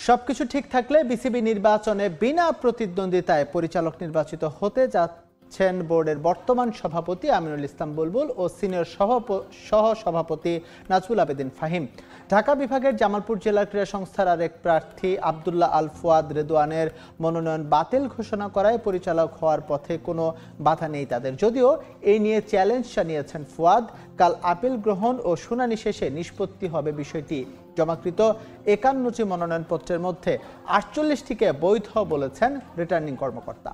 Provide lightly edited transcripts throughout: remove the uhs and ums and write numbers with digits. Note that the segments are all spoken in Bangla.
সবকিছু ঠিক থাকলে বিসিবি নির্বাচনে বিনা প্রতিদ্বন্দ্বিতায় পরিচালক নির্বাচিত হতে যাচ্ছেন বোর্ডের বর্তমান সভাপতি আমিনুল ইসলাম বুলবুল ও সিনিয়র সহ সভাপতি নাজমুল আবেদিন ফাহিম। ঢাকা বিভাগের জামালপুর জেলা ক্রীড়া সংস্থার আরেক প্রার্থী আব্দুল্লাহ আল ফুয়াদ রেদওয়ানের মনোনয়ন বাতিল ঘোষণা করায় পরিচালক হওয়ার পথে কোনো বাধা নেই তাদের। যদিও এই নিয়ে চ্যালেঞ্জ জানিয়েছেন ফুয়াদ। কাল আপিল গ্রহণ ও শুনানি শেষে নিষ্পত্তি হবে বিষয়টি। জমাকৃত ৫১টি মনোনয়নপত্রের মধ্যে ৪৮টিকে বৈধ বলেছেন রিটার্নিং কর্মকর্তা।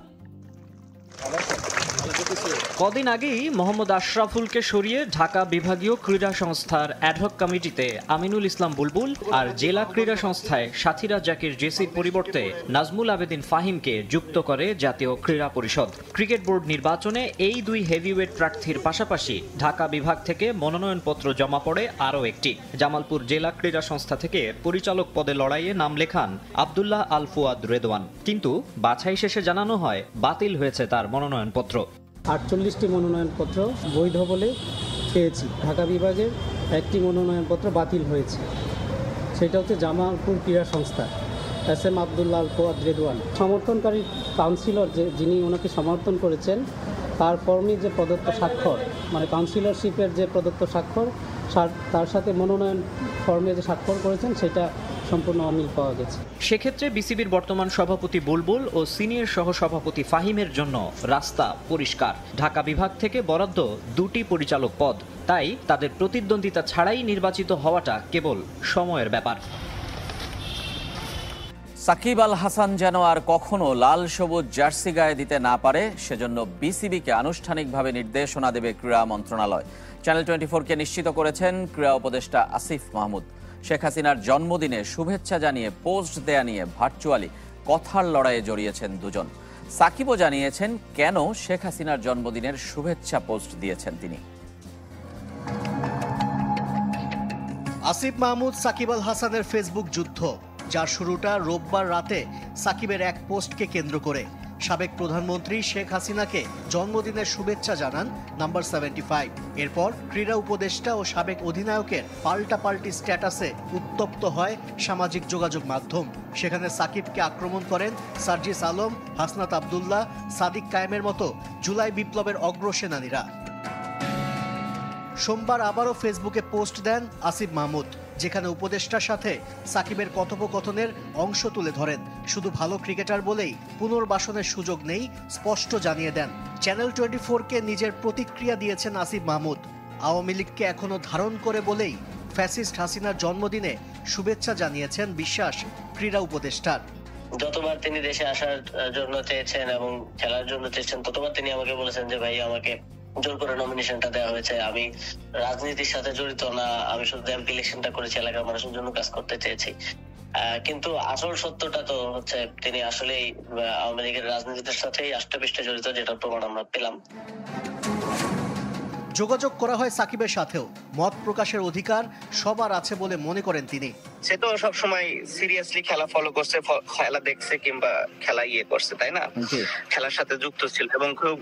কদিন আগেই মোহাম্মদ আশরাফুলকে সরিয়ে ঢাকা বিভাগীয় ক্রীড়া সংস্থার অ্যাডহক কমিটিতে আমিনুল ইসলাম বুলবুল আর জেলা ক্রীড়া সংস্থায় সাথীরা জাকির জেসির পরিবর্তে নাজমুল আবেদিন ফাহিমকে যুক্ত করে জাতীয় ক্রীড়া পরিষদ। ক্রিকেট বোর্ড নির্বাচনে এই দুই হেভিওয়েট প্রার্থীর পাশাপাশি ঢাকা বিভাগ থেকে মনোনয়নপত্র জমা পড়ে আরও একটি। জামালপুর জেলা ক্রীড়া সংস্থা থেকে পরিচালক পদে লড়াইয়ে নাম লেখান আব্দুল্লাহ আল ফুয়াদ রেদওয়ান, কিন্তু বাছাই শেষে জানানো হয় বাতিল হয়েছে তার মনোনয়নপত্র। ৪৮টি মনোনয়নপত্র বৈধ বলে পেয়েছি। ঢাকা বিভাগের একটি মনোনয়নপত্র বাতিল হয়েছে, সেটা হচ্ছে জামালপুর ক্রীড়া সংস্থা SM আব্দুল্লাহ আল ফুয়াদ রেদওয়ান। সমর্থনকারী কাউন্সিলর যিনি ওনাকে সমর্থন করেছেন তার ফর্মে যে প্রদত্ত স্বাক্ষর, মানে কাউন্সিলরশিপের যে প্রদত্ত স্বাক্ষর, তার সাথে মনোনয়ন ফর্মে যে স্বাক্ষর করেছেন সেটা সম্পূর্ণ অমিল পাওয়া গেছে। সেক্ষেত্রে বিসিবির বর্তমান সভাপতি বুলবুল ও সিনিয়র সহ সভাপতি ফাহিমের জন্য রাস্তা পরিষ্কার। ঢাকা বিভাগ থেকে বরাদ্দ 2টি পরিচালক পদ, তাই তাদের প্রতিদ্বন্দ্বিতা ছাড়াই নির্বাচিত হওয়াটা কেবল সময়ের ব্যাপার। সাকিব আল হাসান যেন আর কখনো লাল সবুজ জার্সি গায়ে দিতে না পারে, সেজন্য বিসিবিকে আনুষ্ঠানিকভাবে নির্দেশনা দেবে ক্রীড়া মন্ত্রণালয়। চ্যানেল 24কে নিশ্চিত করেছেন ক্রীড়া উপদেষ্টা আসিফ মাহমুদ। শেখ হাসিনার জন্মদিনে শুভেচ্ছা জানিয়ে পোস্ট দেয়া নিয়ে ভার্চুয়ালি কথার লড়াইয়ে জড়িয়েছেন দুজন। সাকিবও জানিয়েছেন কেন শেখ হাসিনার জন্মদিনের শুভেচ্ছা পোস্ট দিয়েছেন তিনি। আসিফ মাহমুদ সাকিব আল হাসানের ফেসবুক যুদ্ধ, যার শুরুটা রোববার রাতে সাকিবের এক পোস্টকে কেন্দ্র করে। সাবেক প্রধানমন্ত্রী শেখ হাসিনাকে জন্মদিনের শুভেচ্ছা জানান নাম্বার 75। এরপর ক্রীড়া উপদেষ্টা ও সাবেক অধিনায়কের পাল্টাপাল্টি স্ট্যাটাসে উত্তপ্ত হয় সামাজিক যোগাযোগ মাধ্যম। সেখানে সাকিবকে আক্রমণ করেন সার্জিস আলম, হাসনাত আবদুল্লাহ, সাদিক কায়েমের মতো জুলাই বিপ্লবের অগ্রসেনানীরা। সোমবার আবারও ফেসবুকে পোস্ট দেন আসিফ মাহমুদ, যেখানে উপদেষ্টার সাথে সাকিবের কথোপকথনের অংশ তুলে ধরেন। শুধু ভালো ক্রিকেটার বলেই পুনর্বাসনের সুযোগ নেই, স্পষ্ট জানিয়ে দেন। চ্যানেল 24কে নিজের প্রতিক্রিয়া দিয়েছেন আসিফ মাহমুদ। আওয়ামী লীগকে এখনো ধারণ করে বলেই ফ্যাসিস্ট হাসিনার জন্মদিনে শুভেচ্ছা জানিয়েছেন বিশ্বাস ক্রীড়া উপদেষ্টার। যতবার তিনি দেশে আসার জন্য চেয়েছেন এবং খেলার জন্য চেয়েছেন, ততবার তিনি আমাকে বলেছেন যে ভাই আমাকে জোর করে নমিনেশনটা দেওয়া হয়েছে, আমি রাজনীতির সাথে জড়িত না, আমি শুধু এমপি ইলেকশনটা করেছি, এলাকার মানুষের জন্য কাজ করতে চেয়েছি। কিন্তু আসল সত্যটা তো হচ্ছে তিনি আসলেই আওয়ামী লীগের রাজনীতির সাথেই আষ্টেপৃষ্টে জড়িত, যেটা প্রমাণ আমরা পেলাম। যোগাযোগ করা হয় সাকিবের সাথেও। মত প্রকাশের অধিকার সবার আছে বলে মনে করেন তিনি। সে তো সবসময় সিরিয়াসলি খেলা ফলো করছে, খেলা দেখছে কিংবা খেলা করছে, তাই না? খেলার সাথে যুক্ত ছিল এবং খুব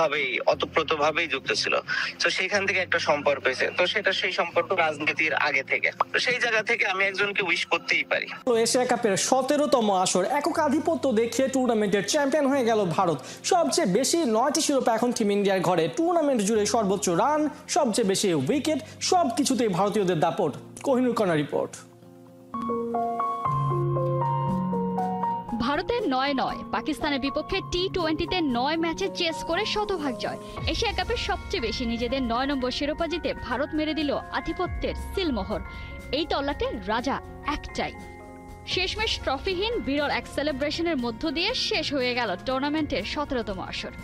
ভাবেই অতপ্রত ভাবেই যুক্ত ছিল। তো সেইখান থেকে একটা সম্পর্ক হয়েছে, তো সেটা সেই সম্পর্ক রাজনীতির আগে থেকে। তো সেই জায়গা থেকে আমি একজনকে উইশ করতেই পারি। এশিয়া কাপের 17তম আসর একক আধিপত্য দেখিয়ে টুর্নামেন্টের চ্যাম্পিয়ন হয়ে গেল ভারত। সবচেয়ে বেশি 9টি শিরোপা এখন টিম ইন্ডিয়ার ঘরে। টুর্নামেন্ট জুড়ে সর্বোচ্চ রান, সবচেয়ে বেশি উইকেট, সবকিছুতেই ভারতীয়দের দাপট। Kohinoor corner report. ভারতের 9-9, পাকিস্তানের বিপক্ষে T20-তে 9 ম্যাচে চেস করে শতভাগ জয়। এশিয়া কাপের সবচেয়ে বেশি নিজেদের 9 নম্বর শিরোপা জিতে ভারত মেরে দিল আধিপত্যের সিলমোহর। এই তল্লাটের রাজা একটাই। শেষমেশ ট্রফিহীন বিরল এক সেলিব্রেশনের মধ্য দিয়ে শেষ হয়ে গেল টুর্নামেন্টের 17তম আসর।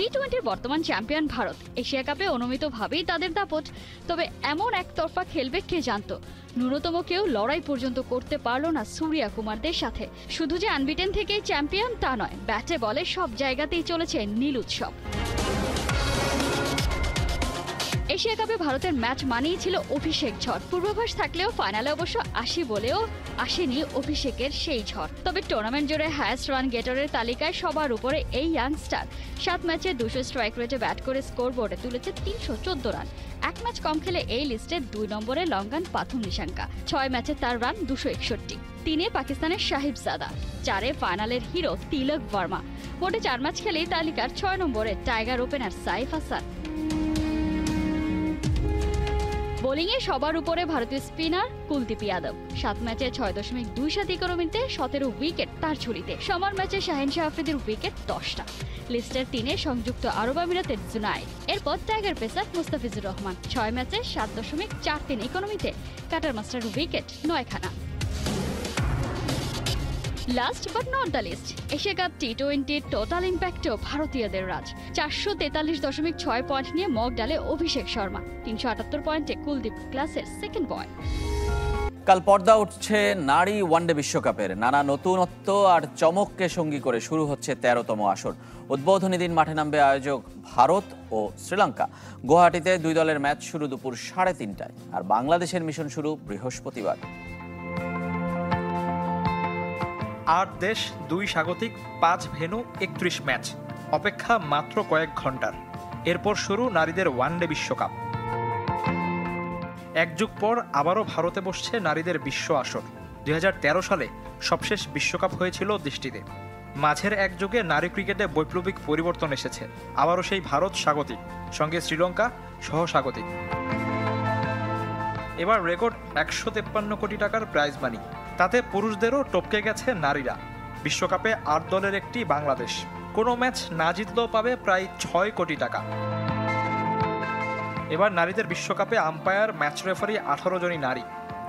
T20-র বর্তমান চ্যাম্পিয়ন ভারত। এশিয়া কাপে অনুমিতভাবেই তাদের দাপট। তবে এমন একতরফা খেলবে কে জানত? ন্যূনতম কেউ লড়াই পর্যন্ত করতে পারল না সূর্যা কুমারদের সাথে। শুধু যে আনবিটেন থেকেই চ্যাম্পিয়ন তা নয়, ব্যাটে বলে সব জায়গাতেই চলেছে নীল উৎসব। এশিয়া কাপে ভারতের ম্যাচ মানেই ছিল অভিষেক ঝড়। পূর্বাভাস থাকলেও ফাইনালে অবশ্য বলেও আসেনি অভিষেকের সেই ঝড়। তবে টুর্নামেন্ট জুড়ে হায়েস্ট রান গেটারের তালিকায় সবার উপরে এই ইয়াংস্টার। 7 ম্যাচে 200 স্ট্রাইক রেটে ব্যাট করে স্কোরবোর্ডে তুলেছে 314 রান। এক ম্যাচ কম খেলে এই লিস্টে 2 নম্বরে লঙ্কান পাথুম নিশাঙ্কা। 6 ম্যাচে তার রান 261। 3-এ পাকিস্তানের সাহিবজাদা, 4-এ ফাইনালের হিরো তিলক ভার্মা। মোটে 4 ম্যাচ খেলেই তালিকার 6 নম্বরে টাইগার ওপেনার সাইফ হাসান। বোলিংয়ে সবার উপরে ভারতীয় স্পিনার কুলদীপ যাদব। 7 ম্যাচে 6.27 ইকোনমিতে 17 উইকেট তার ঝুলিতে। সমান ম্যাচে শাহিন শাহ আফ্রিদির উইকেট 10টা। লিস্টের 3-এ সংযুক্ত আরব আমিরাতের জুনায়েদ। এরপর টাইগার পেসার মুস্তাফিজুর রহমান। 6 ম্যাচে 7.43 ইকোনমিতে কাটার মাস্টার উইকেট 9খানা। Last but not the least, Asia cup টি-20 টোটাল ইম্প্যাক্টেও ভারতীয়দের রাজ। 443.6 পয়েন্ট নিয়ে মক ডালে অভিষেক শর্মা। 378 পয়েন্টে কুলদীপ ক্লাসের সেকেন্ড বয়। কাল পর্দা উঠছে নারী ওয়ানডে বিশ্বকাপের। নানা নতুনত্ব আর চমককে সঙ্গী করে শুরু হচ্ছে 13তম আসর। উদ্বোধনী দিন মাঠে নামবে আয়োজক ভারত ও শ্রীলঙ্কা। গুয়াহাটিতে 2 দলের ম্যাচ শুরু দুপুর 3:30টায়, আর বাংলাদেশের মিশন শুরু বৃহস্পতিবার। 8 দেশ, 2 স্বাগতিক, 5 ভেন্যু, 31 ম্যাচ। অপেক্ষা মাত্র কয়েক ঘন্টার। এরপর শুরু নারীদের ওয়ানডে বিশ্বকাপ। 1 যুগ পর আবারও ভারতে বসছে নারীদের বিশ্ব আসর। 2013 সালে সবশেষ বিশ্বকাপ হয়েছিল দেশটিতে। মাঝের 1 যুগে নারী ক্রিকেটে বৈপ্লবিক পরিবর্তন এসেছে। আবারও সেই ভারত স্বাগতিক, সঙ্গে শ্রীলঙ্কা সহ স্বাগতিক। এবার রেকর্ড 153 কোটি টাকার প্রাইজ মানি। তাতে পুরুষদেরও টপকে গেছে নারীরা। বিশ্বকাপে 8 দলের একটি বাংলাদেশ। কোনো ম্যাচ না জিতলেও পাবে প্রায় 6 কোটি টাকা। এবার নারীদের বিশ্বকাপে আম্পায়ার, ম্যাচ রেফারি 18 জনই নারী,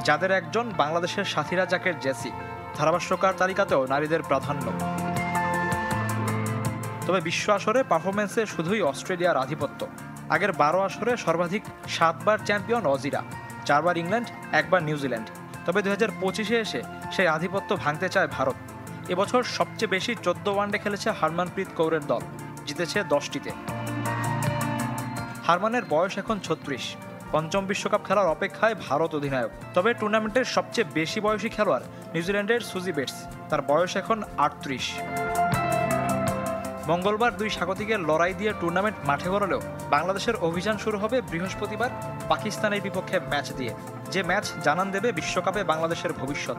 যাদের একজন বাংলাদেশের সাথীরা জাকের জেসি। ধারাভাষ্যকার তালিকাতেও নারীদের প্রাধান্য। তবে বিশ্ব আসরে পারফরমেন্সে শুধুই অস্ট্রেলিয়ার আধিপত্য। আগের 12 আসরে সর্বাধিক 7 বার চ্যাম্পিয়ন অজিরা, 4 বার ইংল্যান্ড, 1 বার নিউজিল্যান্ড। তবে 2025-এ এসে সেই আধিপত্য ভাঙতে চায় ভারত। এবছর সবচেয়ে বেশি 14 ওয়ানডে খেলেছে হারমানপ্রীত কৌরের দল, জিতেছে 10টিতে। হারমানের বয়স এখন 36। 5ম বিশ্বকাপ খেলার অপেক্ষায় ভারত অধিনায়ক। তবে টুর্নামেন্টের সবচেয়ে বেশি বয়সী খেলোয়াড় নিউজিল্যান্ডের সুজি বেটস, তার বয়স এখন 38। মঙ্গলবার 2 স্বাগতিকের লড়াই দিয়ে টুর্নামেন্ট মাঠে গড়ালেও বাংলাদেশের অভিযান শুরু হবে বৃহস্পতিবার পাকিস্তানের বিপক্ষে ম্যাচ দিয়ে, যে ম্যাচ জানান দেবে বিশ্বকাপে বাংলাদেশের ভবিষ্যৎ।